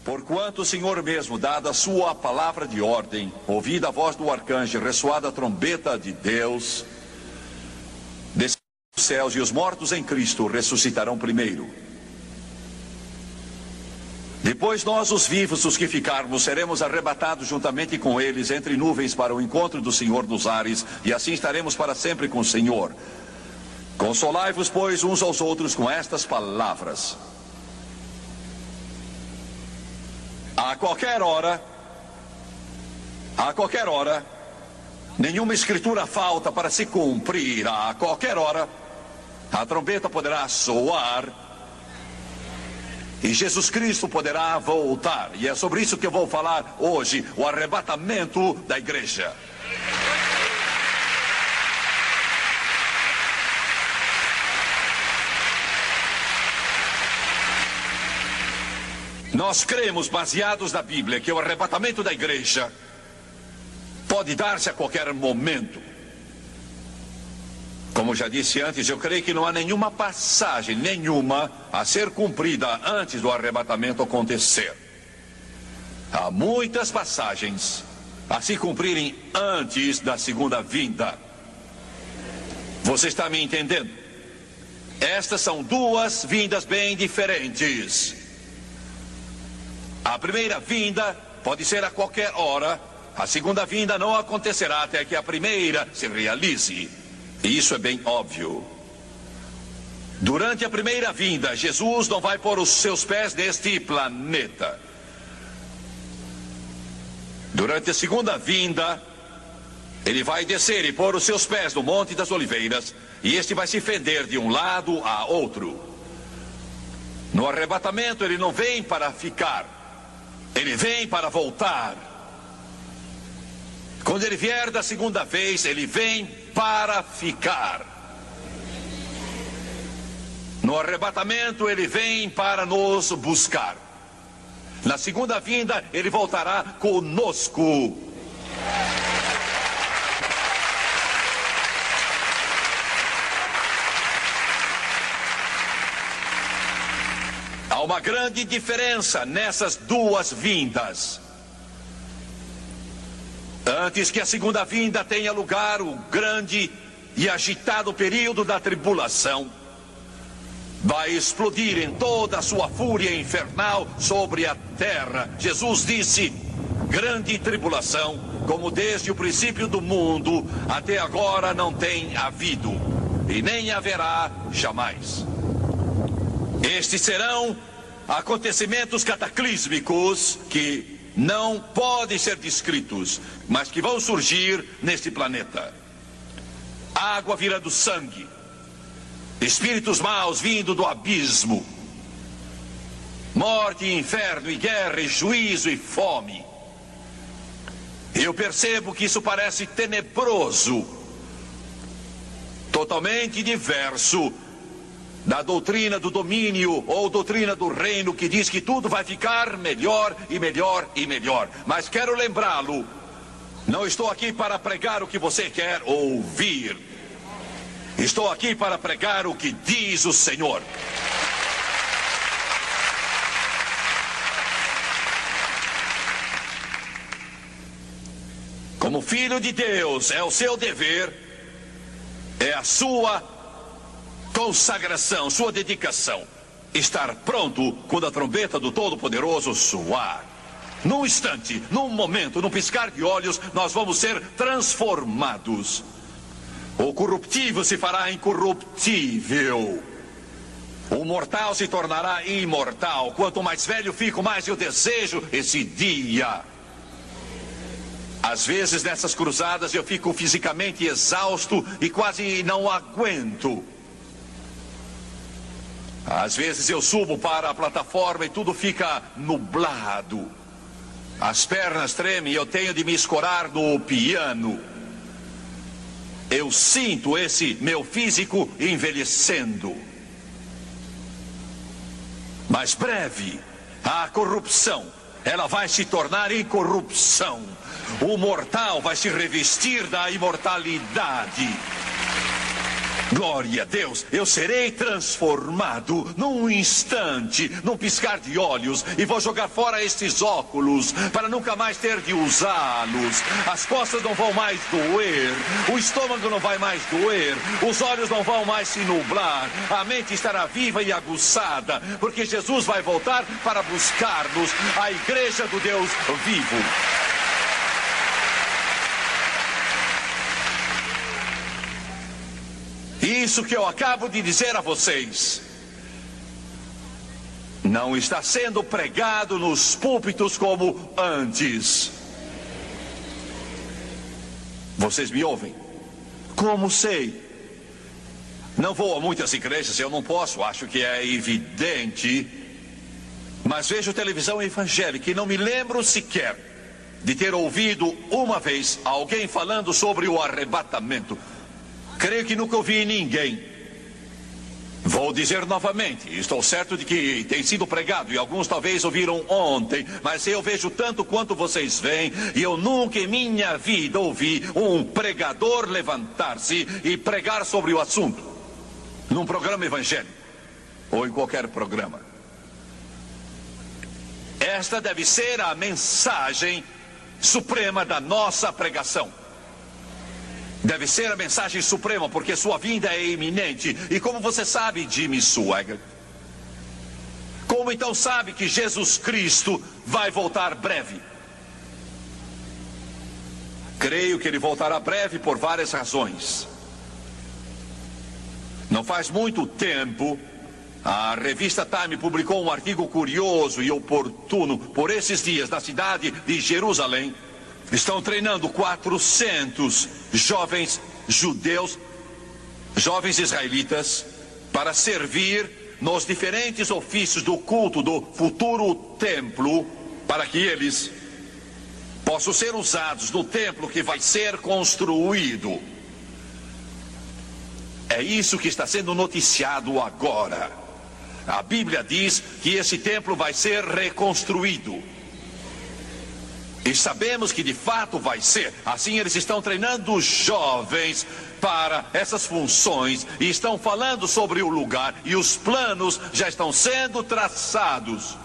Porquanto o Senhor mesmo, dada a sua palavra de ordem, ouvida a voz do arcanjo, ressoada a trombeta de Deus, descerão dos céus, e os mortos em Cristo ressuscitarão primeiro. Depois nós, os vivos, os que ficarmos, seremos arrebatados juntamente com eles entre nuvens para o encontro do Senhor nos ares, e assim estaremos para sempre com o Senhor. Consolai-vos, pois, uns aos outros com estas palavras. A qualquer hora, nenhuma escritura falta para se cumprir. A qualquer hora, a trombeta poderá soar e Jesus Cristo poderá voltar. E é sobre isso que eu vou falar hoje, o arrebatamento da igreja. Nós cremos, baseados na Bíblia, que o arrebatamento da igreja pode dar-se a qualquer momento. Como já disse antes, eu creio que não há nenhuma passagem, a ser cumprida antes do arrebatamento acontecer. Há muitas passagens a se cumprirem antes da segunda vinda. Você está me entendendo? Estas são duas vindas bem diferentes. A primeira vinda pode ser a qualquer hora. A segunda vinda não acontecerá até que a primeira se realize. E isso é bem óbvio. Durante a primeira vinda, Jesus não vai pôr os seus pés neste planeta. Durante a segunda vinda, ele vai descer e pôr os seus pés no Monte das Oliveiras, e este vai se fender de um lado a outro. No arrebatamento, ele não vem para ficar. Ele vem para voltar. Quando ele vier da segunda vez, ele vem para ficar. No arrebatamento, ele vem para nos buscar. Na segunda vinda, ele voltará conosco. Há uma grande diferença nessas duas vindas. Antes que a segunda vinda tenha lugar o grande e agitado período da tribulação, vai explodir em toda a sua fúria infernal sobre a terra. Jesus disse: grande tribulação, como desde o princípio do mundo até agora não tem havido, e nem haverá jamais. Estes serão acontecimentos cataclísmicos que não podem ser descritos, mas que vão surgir neste planeta. Água virando sangue, espíritos maus vindo do abismo, morte, inferno e guerra, e juízo e fome. Eu percebo que isso parece tenebroso, totalmente diverso da doutrina do domínio ou doutrina do reino, que diz que tudo vai ficar melhor e melhor e melhor. Mas quero lembrá-lo, não estou aqui para pregar o que você quer ouvir. Estou aqui para pregar o que diz o Senhor. Como filho de Deus, é o seu dever, é a sua consagração, sua dedicação, estar pronto quando a trombeta do Todo-Poderoso soar. Num instante, num momento, num piscar de olhos, nós vamos ser transformados. O corruptível se fará incorruptível. O mortal se tornará imortal. Quanto mais velho fico, mais eu desejo esse dia. Às vezes, nessas cruzadas, eu fico fisicamente exausto e quase não aguento. Às vezes eu subo para a plataforma e tudo fica nublado. As pernas tremem e eu tenho de me escorar no piano. Eu sinto esse meu físico envelhecendo. Mas breve, a corrupção, ela vai se tornar incorrupção. O mortal vai se revestir da imortalidade. Glória a Deus, eu serei transformado num instante, num piscar de olhos, e vou jogar fora estes óculos para nunca mais ter de usá-los. As costas não vão mais doer, o estômago não vai mais doer, os olhos não vão mais se nublar, a mente estará viva e aguçada, porque Jesus vai voltar para buscar-nos, a igreja do Deus vivo. Isso que eu acabo de dizer a vocês não está sendo pregado nos púlpitos como antes. Vocês me ouvem? Como sei? Não vou a muitas igrejas, eu não posso, acho que é evidente. Mas vejo televisão evangélica e não me lembro sequer de ter ouvido uma vez alguém falando sobre o arrebatamento. Creio que nunca ouvi ninguém. Vou dizer novamente, estou certo de que tem sido pregado e alguns talvez ouviram ontem, mas eu vejo tanto quanto vocês veem e eu nunca em minha vida ouvi um pregador levantar-se e pregar sobre o assunto num programa evangélico ou em qualquer programa. Esta deve ser a mensagem suprema da nossa pregação. Deve ser a mensagem suprema, porque sua vinda é iminente. E como você sabe, Jimmy Swaggart? Como então sabe que Jesus Cristo vai voltar breve? Creio que ele voltará breve por várias razões. Não faz muito tempo, a revista Time publicou um artigo curioso e oportuno. Por esses dias, na cidade de Jerusalém, estão treinando 400 jovens judeus, jovens israelitas, para servir nos diferentes ofícios do culto do futuro templo, para que eles possam ser usados no templo que vai ser construído. É isso que está sendo noticiado agora. A Bíblia diz que esse templo vai ser reconstruído. E sabemos que de fato vai ser. Assim eles estão treinando os jovens para essas funções e estão falando sobre o lugar e os planos já estão sendo traçados.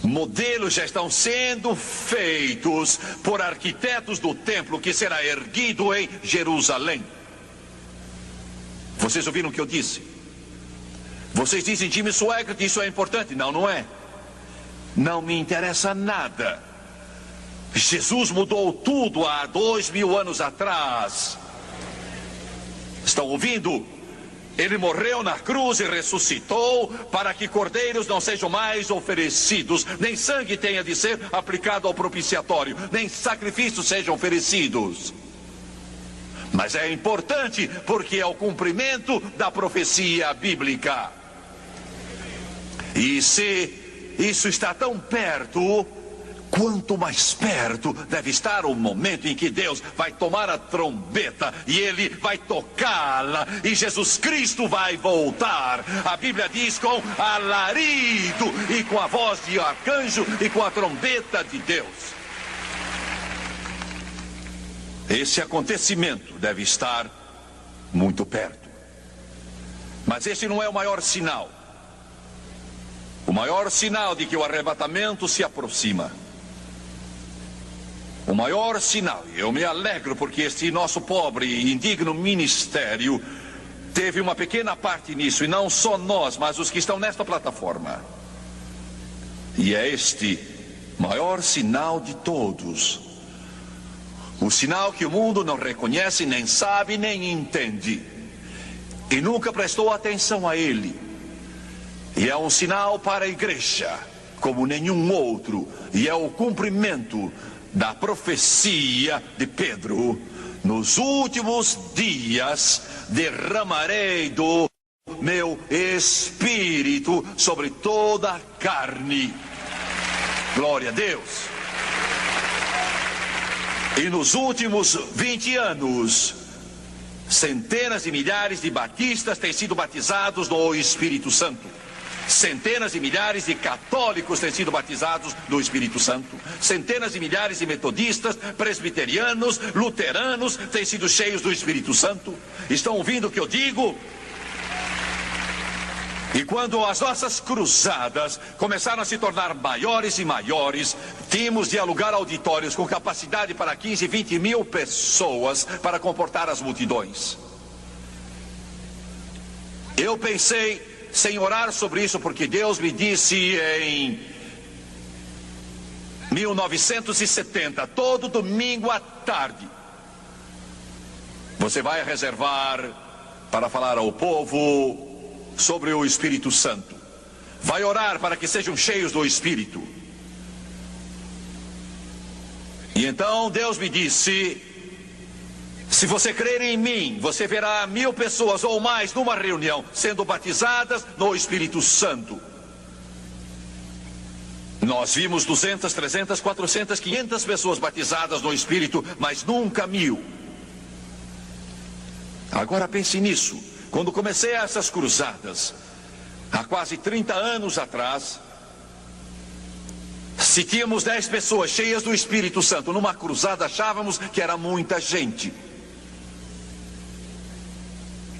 Modelos já estão sendo feitos por arquitetos do templo que será erguido em Jerusalém. Vocês ouviram o que eu disse? Vocês dizem, Jimmy Swaggart, isso é importante. Não, não é. Não me interessa nada. Jesus mudou tudo há 2000 anos atrás. Estão ouvindo? Ele morreu na cruz e ressuscitou para que cordeiros não sejam mais oferecidos, nem sangue tenha de ser aplicado ao propiciatório, nem sacrifícios sejam oferecidos. Mas é importante porque é o cumprimento da profecia bíblica. E se isso está tão perto, quanto mais perto deve estar o momento em que Deus vai tomar a trombeta e ele vai tocá-la e Jesus Cristo vai voltar. A Bíblia diz com alarido e com a voz de arcanjo e com a trombeta de Deus. Esse acontecimento deve estar muito perto. Mas esse não é o maior sinal. O maior sinal de que o arrebatamento se aproxima. O maior sinal, e eu me alegro porque este nosso pobre e indigno ministério teve uma pequena parte nisso, e não só nós, mas os que estão nesta plataforma. E é este maior sinal de todos. O sinal que o mundo não reconhece, nem sabe, nem entende. E nunca prestou atenção a ele. E é um sinal para a igreja, como nenhum outro. E é o cumprimento da profecia de Pedro: nos últimos dias derramarei do meu espírito sobre toda a carne. Glória a Deus. E nos últimos 20 anos, centenas de milhares de batistas têm sido batizados no Espírito Santo. Centenas de milhares de católicos têm sido batizados no Espírito Santo. Centenas de milhares de metodistas, presbiterianos, luteranos têm sido cheios do Espírito Santo. Estão ouvindo o que eu digo? E quando as nossas cruzadas começaram a se tornar maiores e maiores, tínhamos de alugar auditórios com capacidade para 15, 20 mil pessoas para comportar as multidões. Eu pensei sem orar sobre isso, porque Deus me disse em 1970, todo domingo à tarde, você vai reservar para falar ao povo sobre o Espírito Santo. Vai orar para que sejam cheios do Espírito. E então Deus me disse: se você crer em mim, você verá 1000 pessoas ou mais numa reunião sendo batizadas no Espírito Santo. Nós vimos 200, 300, 400, 500 pessoas batizadas no Espírito, mas nunca 1000. Agora pense nisso. Quando comecei essas cruzadas, há quase 30 anos atrás, se tínhamos 10 pessoas cheias do Espírito Santo numa cruzada, achávamos que era muita gente.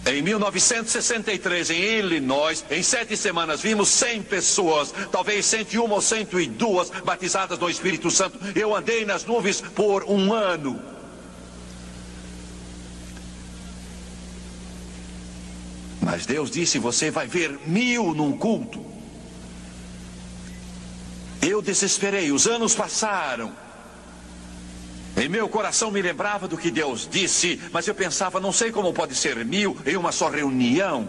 Em 1963, em Illinois, em 7 semanas, vimos 100 pessoas, talvez 101 ou 102 batizadas no Espírito Santo. Eu andei nas nuvens por um ano. Mas Deus disse: você vai ver 1000 num culto. Eu desesperei, os anos passaram. Em meu coração me lembrava do que Deus disse, mas eu pensava, não sei como pode ser 1000 em uma só reunião.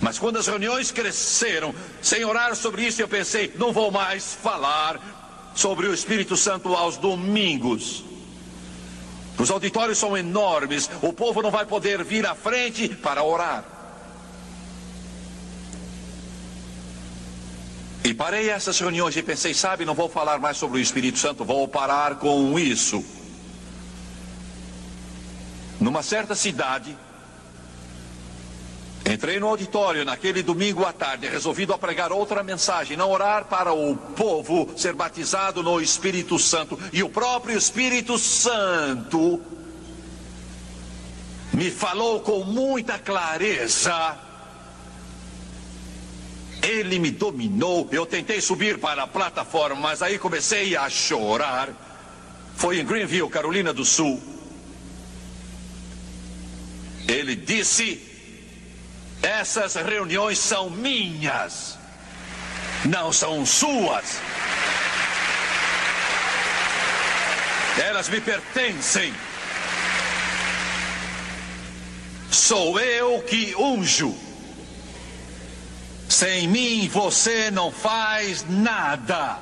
Mas quando as reuniões cresceram, sem orar sobre isso, eu pensei, não vou mais falar sobre o Espírito Santo aos domingos. Os auditórios são enormes, o povo não vai poder vir à frente para orar. E parei essas reuniões e pensei, sabe, não vou falar mais sobre o Espírito Santo, vou parar com isso. Numa certa cidade, entrei no auditório naquele domingo à tarde, resolvido a pregar outra mensagem, não orar para o povo ser batizado no Espírito Santo. E o próprio Espírito Santo me falou com muita clareza. Ele me dominou. Eu tentei subir para a plataforma, mas aí comecei a chorar. Foi em Greenville, Carolina do Sul. Ele disse: essas reuniões são minhas, não são suas. Elas me pertencem. Sou eu que unjo. Sem mim você não faz nada.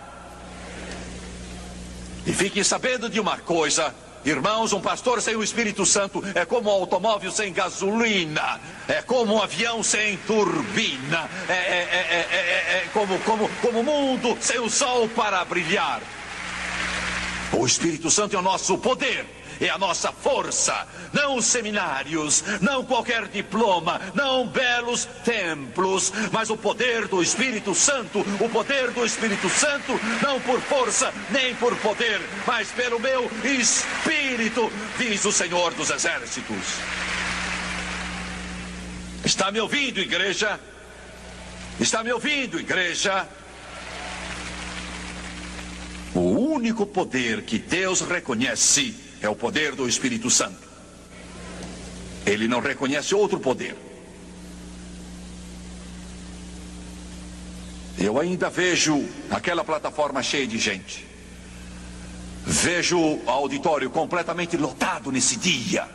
E fiquem sabendo de uma coisa, irmãos, um pastor sem o Espírito Santo é como um automóvel sem gasolina, é como um avião sem turbina, é como o mundo sem o sol para brilhar. O Espírito Santo é o nosso poder, é a nossa força, não os seminários, não qualquer diploma, não belos templos, mas o poder do Espírito Santo, o poder do Espírito Santo, não por força nem por poder, mas pelo meu Espírito, diz o Senhor dos Exércitos. Está me ouvindo, igreja? Está me ouvindo, igreja? O único poder que Deus reconhece é o poder do Espírito Santo. Ele não reconhece outro poder. Eu ainda vejo aquela plataforma cheia de gente. Vejo o auditório completamente lotado nesse dia.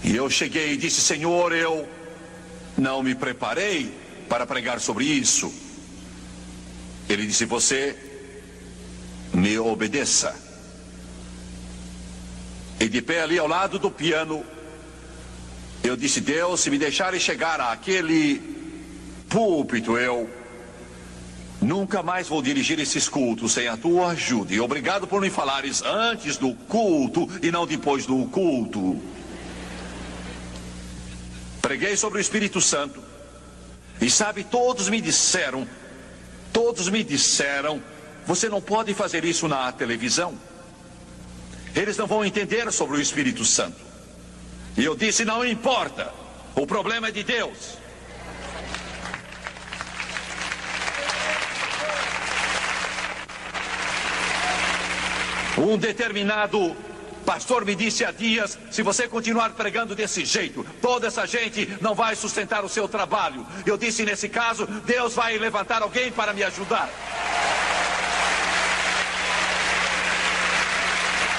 E eu cheguei e disse: Senhor, eu não me preparei para pregar sobre isso. Ele disse: você me obedeça. E de pé ali ao lado do piano, eu disse: Deus, se me deixarem chegar àquele púlpito, eu nunca mais vou dirigir esses cultos sem a tua ajuda. E obrigado por me falares antes do culto e não depois do culto. Preguei sobre o Espírito Santo. E sabe, todos me disseram, você não pode fazer isso na televisão. Eles não vão entender sobre o Espírito Santo. E eu disse, não importa, o problema é de Deus. Um determinado pastor me disse há dias, se você continuar pregando desse jeito, toda essa gente não vai sustentar o seu trabalho. Eu disse, nesse caso, Deus vai levantar alguém para me ajudar.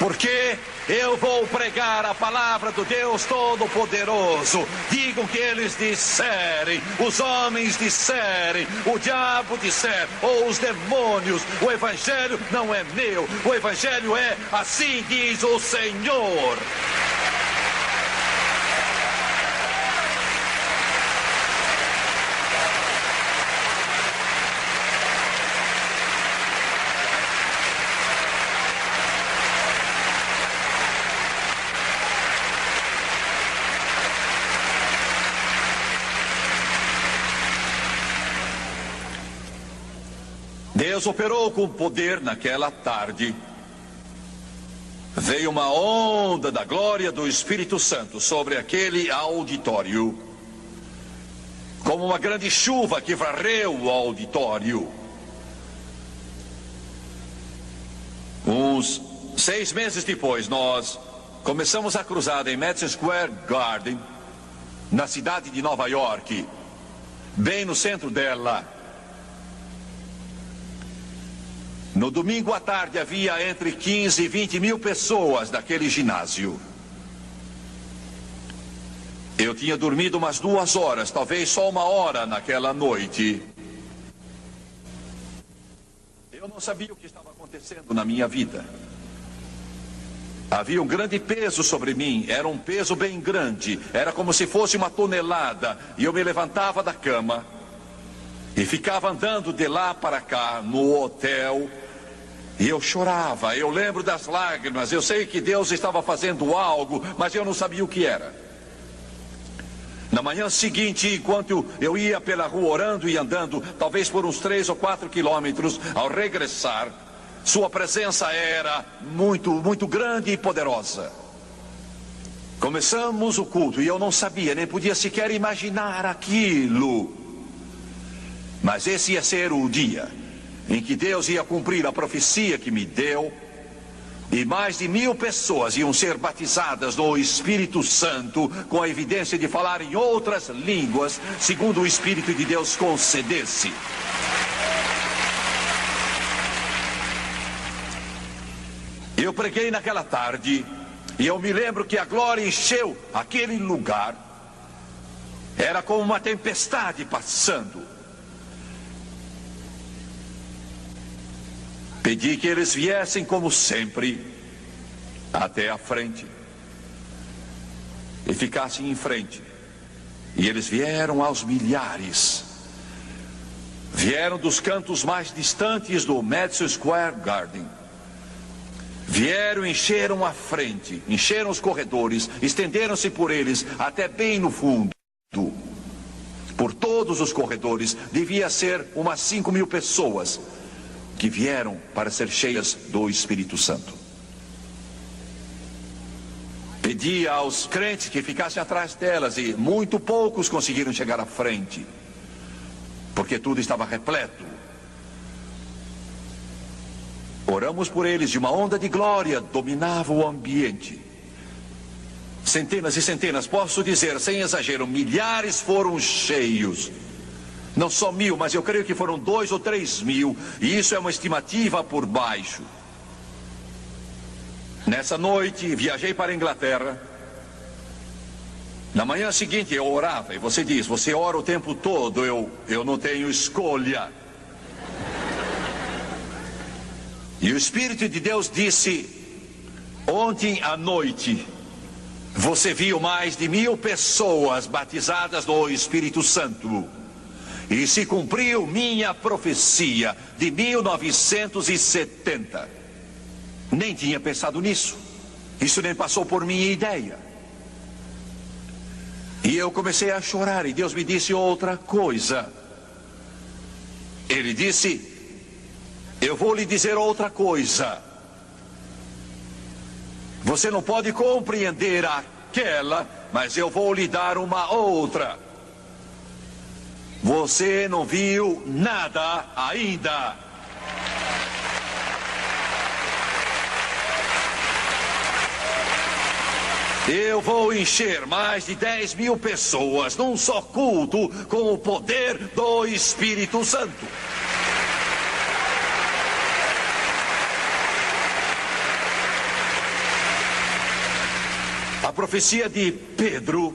Porque eu vou pregar a palavra do Deus Todo-Poderoso. Digam o que eles disserem, os homens disserem, o diabo disser, ou os demônios. O evangelho não é meu, o evangelho é assim diz o Senhor. Deus operou com poder naquela tarde. Veio uma onda da glória do Espírito Santo sobre aquele auditório, como uma grande chuva que varreu o auditório. Uns 6 meses depois, nós começamos a cruzada em Madison Square Garden, na cidade de Nova York, bem no centro dela. No domingo à tarde havia entre 15 e 20 mil pessoas naquele ginásio. Eu tinha dormido umas 2 horas, talvez só 1 hora naquela noite. Eu não sabia o que estava acontecendo na minha vida. Havia um grande peso sobre mim, era um peso bem grande, era como se fosse 1 tonelada, e eu me levantava da cama e ficava andando de lá para cá no hotel. E eu chorava, eu lembro das lágrimas, eu sei que Deus estava fazendo algo, mas eu não sabia o que era. Na manhã seguinte, enquanto eu ia pela rua orando e andando, talvez por uns 3 ou 4 quilômetros, ao regressar, sua presença era muito grande e poderosa. Começamos o culto e eu não sabia, nem podia sequer imaginar aquilo. Mas esse ia ser o dia em que Deus ia cumprir a profecia que me deu, e mais de 1000 pessoas iam ser batizadas no Espírito Santo, com a evidência de falar em outras línguas, segundo o Espírito de Deus concedesse. Eu preguei naquela tarde, e eu me lembro que a glória encheu aquele lugar. Era como uma tempestade passando. Pedi que eles viessem como sempre até a frente e ficassem em frente. E eles vieram aos milhares. Vieram dos cantos mais distantes do Madison Square Garden. Vieram, encheram a frente, encheram os corredores, estenderam-se por eles até bem no fundo. Por todos os corredores, devia ser umas 5 mil pessoas que vieram para ser cheias do Espírito Santo. Pedi aos crentes que ficassem atrás delas e muito poucos conseguiram chegar à frente, porque tudo estava repleto. Oramos por eles e uma onda de glória dominava o ambiente. Centenas e centenas, posso dizer sem exagero, milhares foram cheios. Não só 1000, mas eu creio que foram 2 ou 3 mil. E isso é uma estimativa por baixo. Nessa noite, viajei para a Inglaterra. Na manhã seguinte, eu orava. E você diz, você ora o tempo todo. Eu não tenho escolha. E o Espírito de Deus disse, ontem à noite, você viu mais de 1000 pessoas batizadas no Espírito Santo. E se cumpriu minha profecia de 1970. Nem tinha pensado nisso. Isso nem passou por minha ideia. E eu comecei a chorar e Deus me disse outra coisa. Ele disse: eu vou lhe dizer outra coisa. Você não pode compreender aquela, mas eu vou lhe dar uma outra. Você não viu nada ainda. Eu vou encher mais de 10.000 pessoas num só culto com o poder do Espírito Santo. A profecia de Pedro: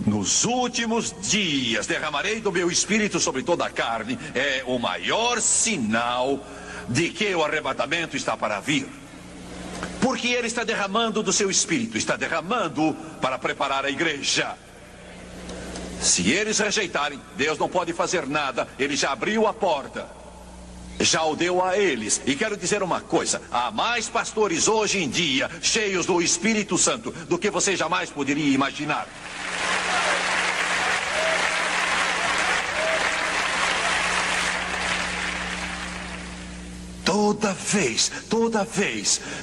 nos últimos dias derramarei do meu Espírito sobre toda a carne, é o maior sinal de que o arrebatamento está para vir. Porque ele está derramando do seu Espírito, está derramando para preparar a igreja. Se eles rejeitarem, Deus não pode fazer nada, ele já abriu a porta, já o deu a eles. E quero dizer uma coisa: há mais pastores hoje em dia cheios do Espírito Santo do que você jamais poderia imaginar. Toda vez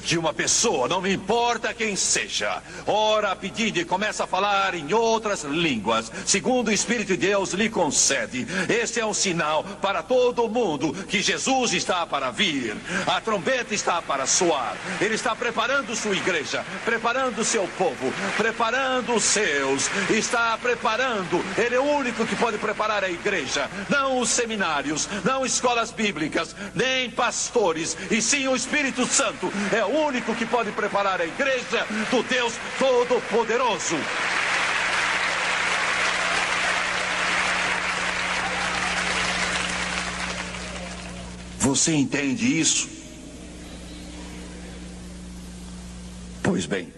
que uma pessoa, não me importa quem seja, ora pedindo e começa a falar em outras línguas, segundo o Espírito de Deus lhe concede, este é um sinal para todo mundo que Jesus está para vir. A trombeta está para soar. Ele está preparando sua igreja, preparando seu povo, preparando os seus, está preparando. Ele é o único que pode preparar a igreja, não os seminários, não escolas bíblicas, nem pastores, e sim o Espírito Santo é o único que pode preparar a igreja do Deus Todo-Poderoso. Você entende isso? Pois bem,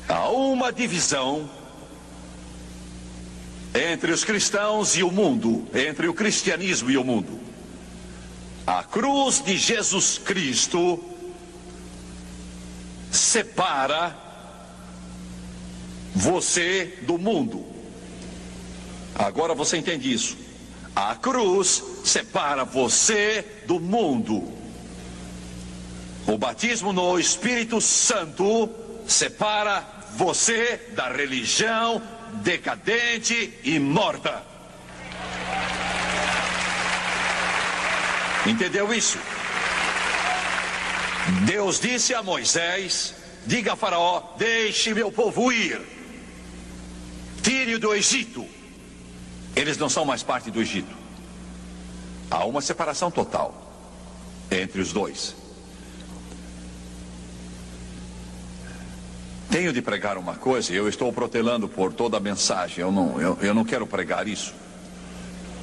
há uma divisão entre os cristãos e o mundo, entre o cristianismo e o mundo. A cruz de Jesus Cristo separa você do mundo. Agora você entende isso? A cruz separa você do mundo. O batismo no Espírito Santo separa você da religião decadente e morta. Entendeu isso? Deus disse a Moisés: diga a Faraó, deixe meu povo ir, tire-o do Egito. Eles não são mais parte do Egito. Há uma separação total entre os dois. Tenho de pregar uma coisa, eu estou protelando por toda a mensagem. Eu não quero pregar isso.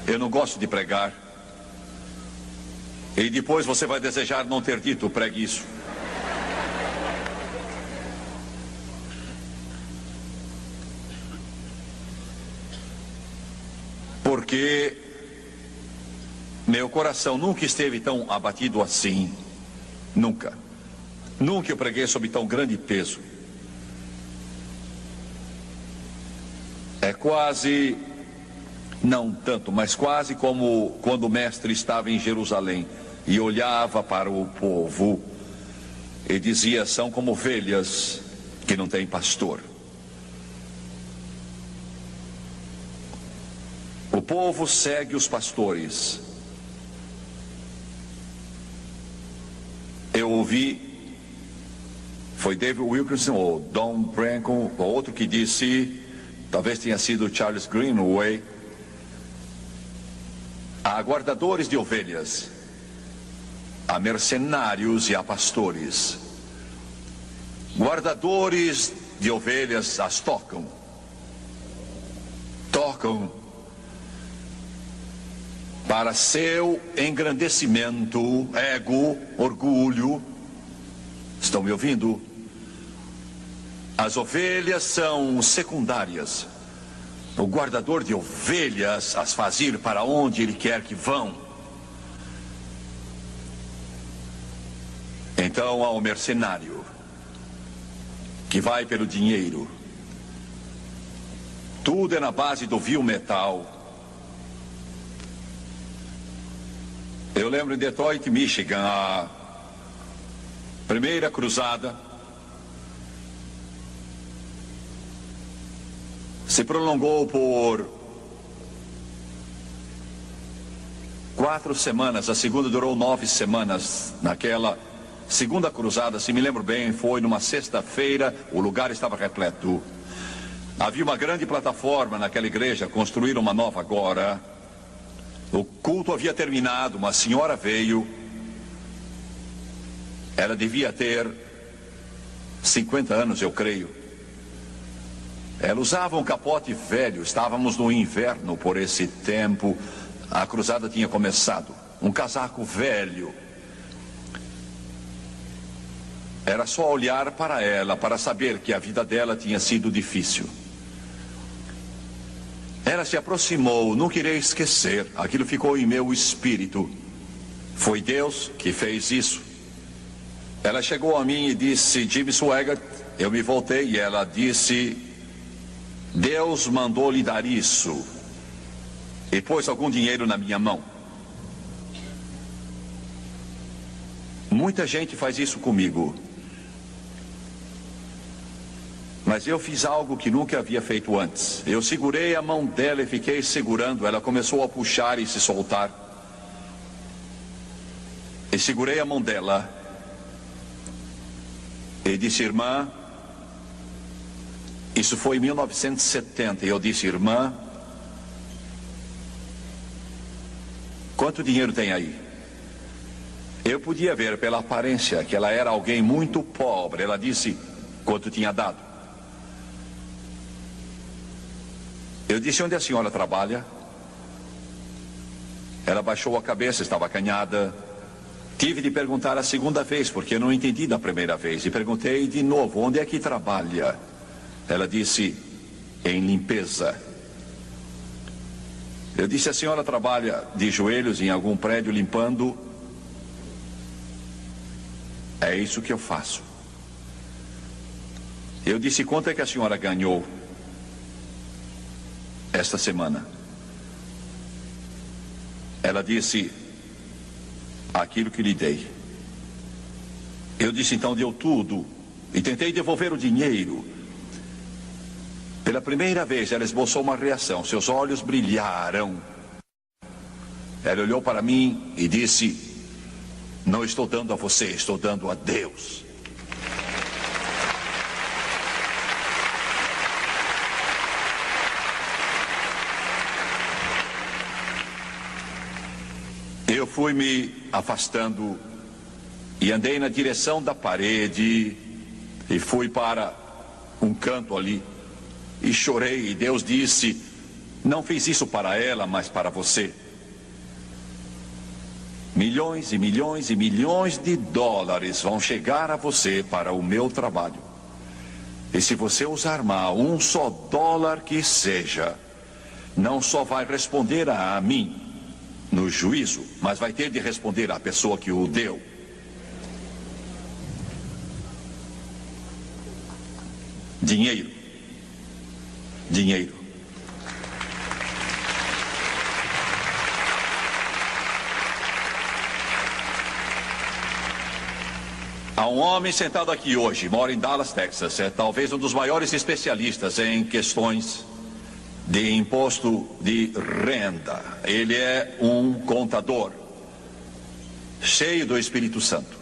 Eu não gosto de pregar. E depois você vai desejar não ter dito: pregue isso. Porque meu coração nunca esteve tão abatido assim. Nunca. Nunca eu preguei sob tão grande peso. É quase, não tanto, mas quase como quando o mestre estava em Jerusalém e olhava para o povo e dizia: são como ovelhas que não têm pastor. O povo segue os pastores. Eu ouvi, foi David Wilkerson ou Don Branco, ou outro que disse, talvez tenha sido Charles Greenway: há guardadores de ovelhas, há mercenários e há pastores. Guardadores de ovelhas as tocam para seu engrandecimento, ego, orgulho. Estão me ouvindo? As ovelhas são secundárias. O guardador de ovelhas as faz ir para onde ele quer que vão. Então há o mercenário que vai pelo dinheiro. Tudo é na base do vil metal. Eu lembro em Detroit, Michigan, a primeira cruzada se prolongou por 4 semanas, a segunda durou 9 semanas. Naquela segunda cruzada, se me lembro bem, foi numa sexta-feira, o lugar estava repleto. Havia uma grande plataforma naquela igreja, construíram uma nova agora. O culto havia terminado, uma senhora veio. Ela devia ter 50 anos, eu creio. Ela usava um capote velho, estávamos no inverno por esse tempo. A cruzada tinha começado. Um casaco velho. Era só olhar para ela para saber que a vida dela tinha sido difícil. Ela se aproximou, nunca irei esquecer. Aquilo ficou em meu espírito. Foi Deus que fez isso. Ela chegou a mim e disse: Jimmy Swaggart. Eu me voltei e ela disse: Deus mandou lhe dar isso. E pôs algum dinheiro na minha mão. Muita gente faz isso comigo. Mas eu fiz algo que nunca havia feito antes. Eu segurei a mão dela e fiquei segurando. Ela começou a puxar e se soltar. E segurei a mão dela. E disse: irmã, isso foi em 1970. E eu disse: irmã, quanto dinheiro tem aí? Eu podia ver pela aparência que ela era alguém muito pobre. Ela disse: quanto tinha dado? Eu disse: onde a senhora trabalha? Ela baixou a cabeça, estava acanhada. Tive de perguntar a segunda vez, porque eu não entendi da primeira vez. E perguntei de novo: onde é que trabalha? Ela disse: em limpeza. Eu disse: a senhora trabalha de joelhos em algum prédio limpando? É isso que eu faço. Eu disse: quanto é que a senhora ganhou esta semana? Ela disse: aquilo que lhe dei. Eu disse: então deu tudo. E tentei devolver o dinheiro. Pela primeira vez ela esboçou uma reação. Seus olhos brilharam. Ela olhou para mim e disse: não estou dando a você, estou dando a Deus. Eu fui me afastando e andei na direção da parede e fui para um canto ali e chorei. E Deus disse: não fiz isso para ela, mas para você. Milhões e milhões e milhões de dólares vão chegar a você para o meu trabalho. E se você usar mal um só dólar que seja, não só vai responder a mim no juízo, mas vai ter de responder à pessoa que o deu. Dinheiro. Dinheiro. Há um homem sentado aqui hoje, mora em Dallas, Texas. É talvez um dos maiores especialistas em questões de imposto de renda. Ele é um contador, cheio do Espírito Santo.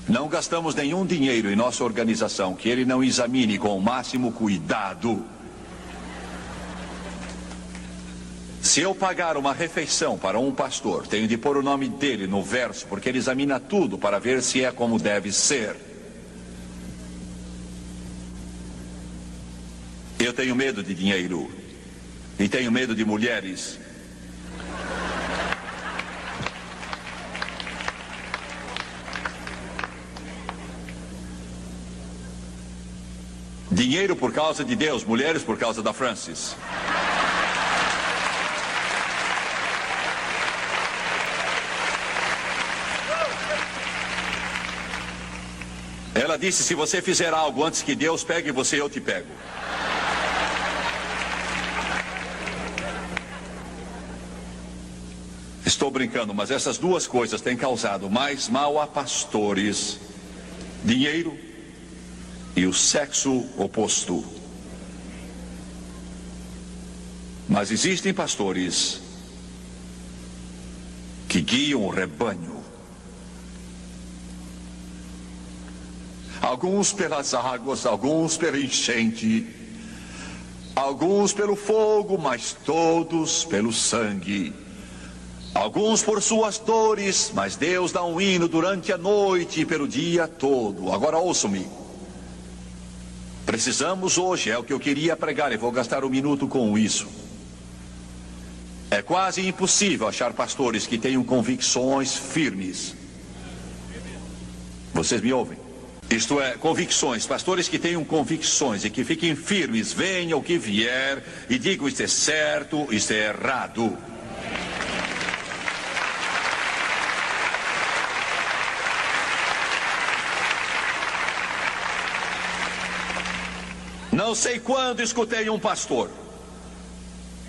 Não gastamos nenhum dinheiro em nossa organização que ele não examine com o máximo cuidado. Se eu pagar uma refeição para um pastor, tenho de pôr o nome dele no verso, porque ele examina tudo para ver se é como deve ser. Eu tenho medo de dinheiro e tenho medo de mulheres. Dinheiro por causa de Deus, mulheres por causa da Francis. Ela disse: se você fizer algo antes que Deus pegue você, eu te pego. Estou brincando, mas essas duas coisas têm causado mais mal a pastores: dinheiro e o sexo oposto. Mas existem pastores que guiam o rebanho. Alguns pelas águas, alguns pela enchente, alguns pelo fogo, mas todos pelo sangue. Alguns por suas dores, mas Deus dá um hino durante a noite e pelo dia todo. Agora ouçam-me. Precisamos hoje, é o que eu queria pregar e vou gastar um minuto com isso. É quase impossível achar pastores que tenham convicções firmes. Vocês me ouvem? Isto é, convicções, pastores que tenham convicções e que fiquem firmes, venha o que vier, e digam isto é certo, isto é errado. Não sei quando escutei um pastor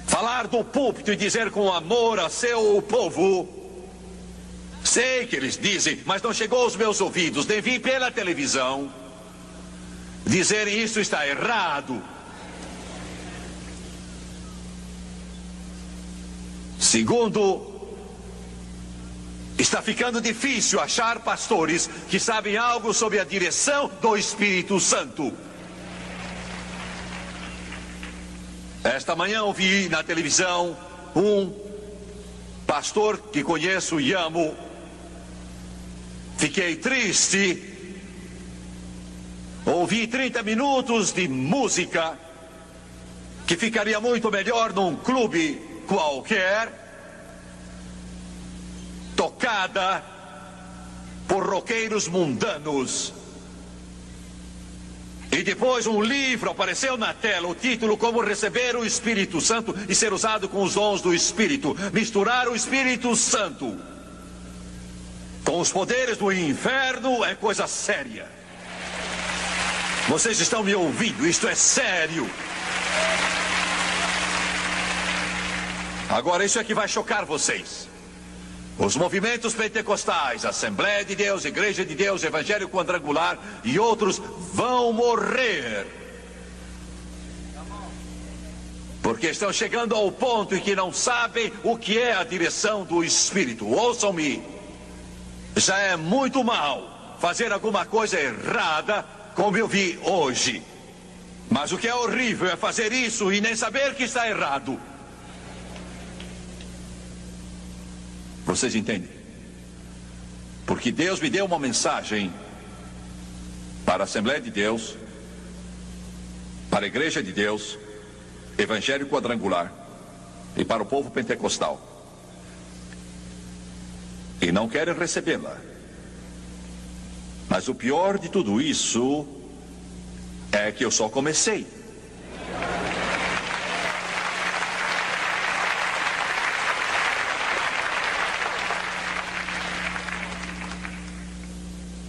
falar do púlpito e dizer com amor a seu povo. Sei que eles dizem, mas não chegou aos meus ouvidos, nem vi pela televisão dizerem isso está errado. Segundo, está ficando difícil achar pastores que sabem algo sobre a direção do Espírito Santo. Esta manhã ouvi na televisão um pastor que conheço e amo. Fiquei triste. Ouvi 30 minutos de música que ficaria muito melhor num clube qualquer, tocada por roqueiros mundanos. E depois um livro apareceu na tela, o título: Como Receber o Espírito Santo e Ser Usado com os Dons do Espírito. Misturar o Espírito Santo com os poderes do inferno é coisa séria. Vocês estão me ouvindo? Isto é sério. Agora, isso é que vai chocar vocês. Os movimentos pentecostais, Assembleia de Deus, Igreja de Deus, Evangelho Quadrangular e outros vão morrer. Porque estão chegando ao ponto em que não sabem o que é a direção do Espírito. Ouçam-me. Já é muito mal fazer alguma coisa errada, como eu vi hoje. Mas o que é horrível é fazer isso e nem saber que está errado. Vocês entendem? Porque Deus me deu uma mensagem para a Assembleia de Deus, para a Igreja de Deus, Evangelho Quadrangular e para o povo pentecostal. E não querem recebê-la. Mas o pior de tudo isso é que eu só comecei.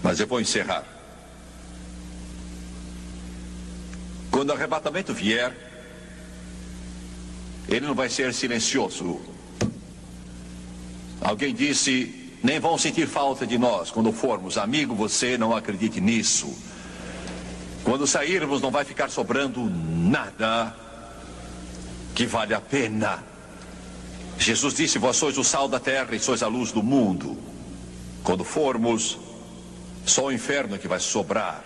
Mas eu vou encerrar. Quando o arrebatamento vier, ele não vai ser silencioso. Alguém disse: nem vão sentir falta de nós quando formos. Amigo, você não acredite nisso. Quando sairmos, não vai ficar sobrando nada que vale a pena. Jesus disse: vós sois o sal da terra e sois a luz do mundo. Quando formos, só o inferno que vai sobrar.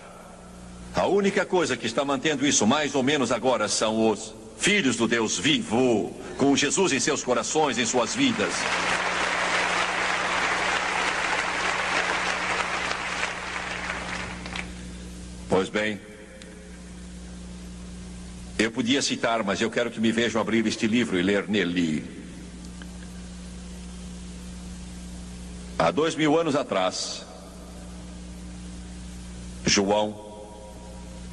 A única coisa que está mantendo isso mais ou menos agora são os filhos do Deus vivo, com Jesus em seus corações, em suas vidas. Pois bem, eu podia citar, mas eu quero que me vejam abrir este livro e ler nele. Há 2000 anos atrás, João,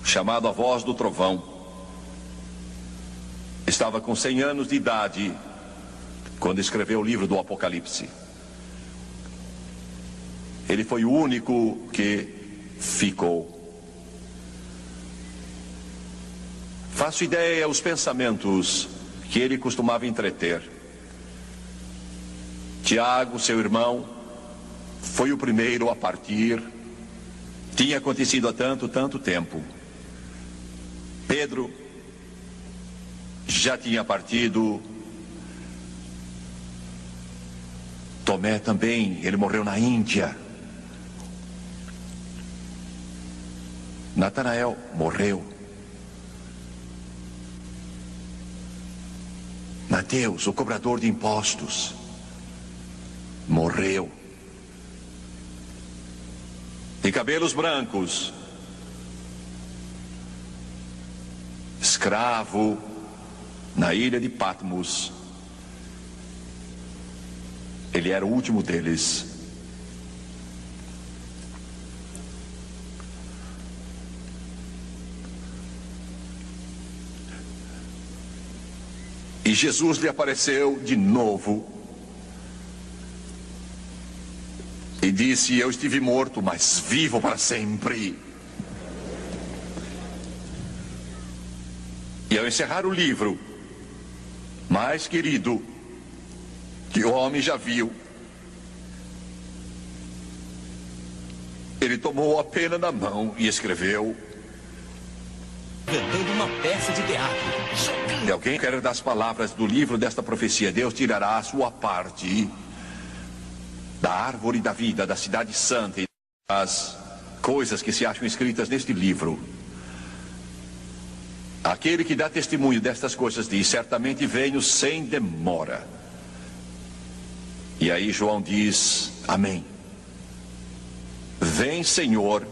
chamado a voz do trovão, estava com 100 anos de idade quando escreveu o livro do Apocalipse. Ele foi o único que ficou. Faço ideia os pensamentos que ele costumava entreter. Tiago, seu irmão, foi o primeiro a partir. Tinha acontecido há tanto tempo. Pedro já tinha partido. Tomé também, ele morreu na Índia. Natanael morreu. Mateus, o cobrador de impostos, morreu. De cabelos brancos, escravo na ilha de Patmos, ele era o último deles. E Jesus lhe apareceu de novo e disse: eu estive morto, mas vivo para sempre. E ao encerrar o livro, mais querido que o homem já viu, ele tomou a pena na mão e escreveu: inventando uma peça de teatro. E alguém quer das palavras do livro desta profecia, Deus tirará a sua parte da árvore da vida, da cidade santa e das coisas que se acham escritas neste livro. Aquele que dá testemunho destas coisas diz: certamente venho sem demora. E aí João diz: amém. Vem, Senhor,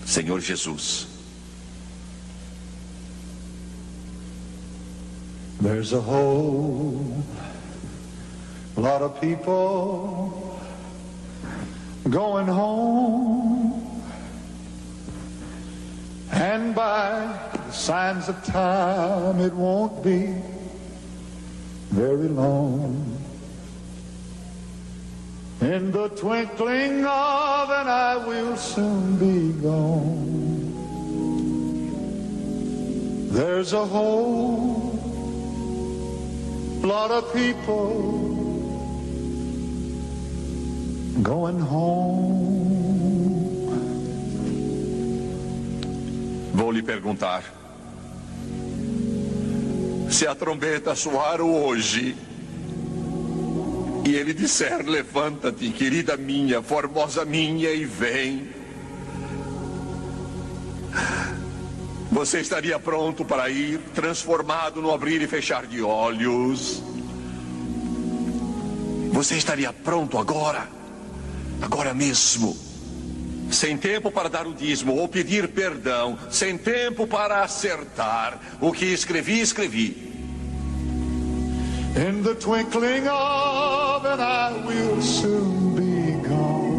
Senhor Jesus. There's a whole lot of people going home, and by the signs of time it won't be very long. In the twinkling of an eye we'll soon be gone. There's a whole lot of people going home. Vou lhe perguntar: se a trombeta soar hoje e ele disser: levanta-te, querida minha, formosa minha, e vem, você estaria pronto para ir, transformado no abrir e fechar de olhos? Você estaria pronto agora, agora mesmo, sem tempo para dar o dízimo ou pedir perdão, sem tempo para acertar o que escrevi. In the twinkling of an eye we'll soon be gone.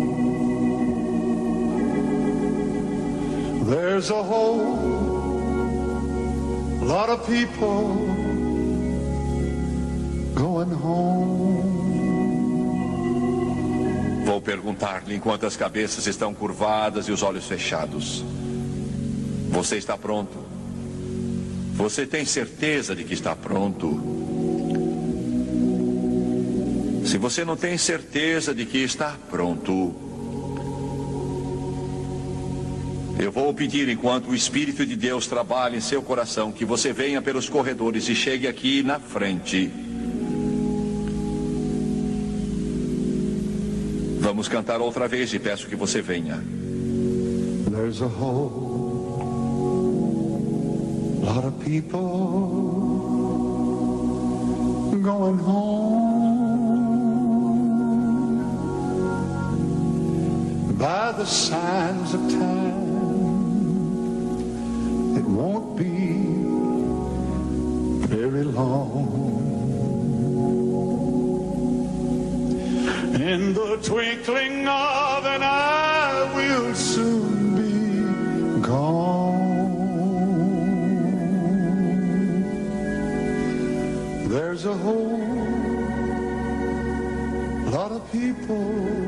There's a whole lot of people going home. Vou perguntar-lhe enquanto as cabeças estão curvadas e os olhos fechados: você está pronto? Você tem certeza de que está pronto? Se você não tem certeza de que está pronto, eu vou pedir, enquanto o Espírito de Deus trabalha em seu coração, que você venha pelos corredores e chegue aqui na frente. Vamos cantar outra vez e peço que você venha. There's a whole lot of people going home. By the signs of time, it won't be very long. In the twinkling of an eye, we'll soon be gone. There's a whole lot of people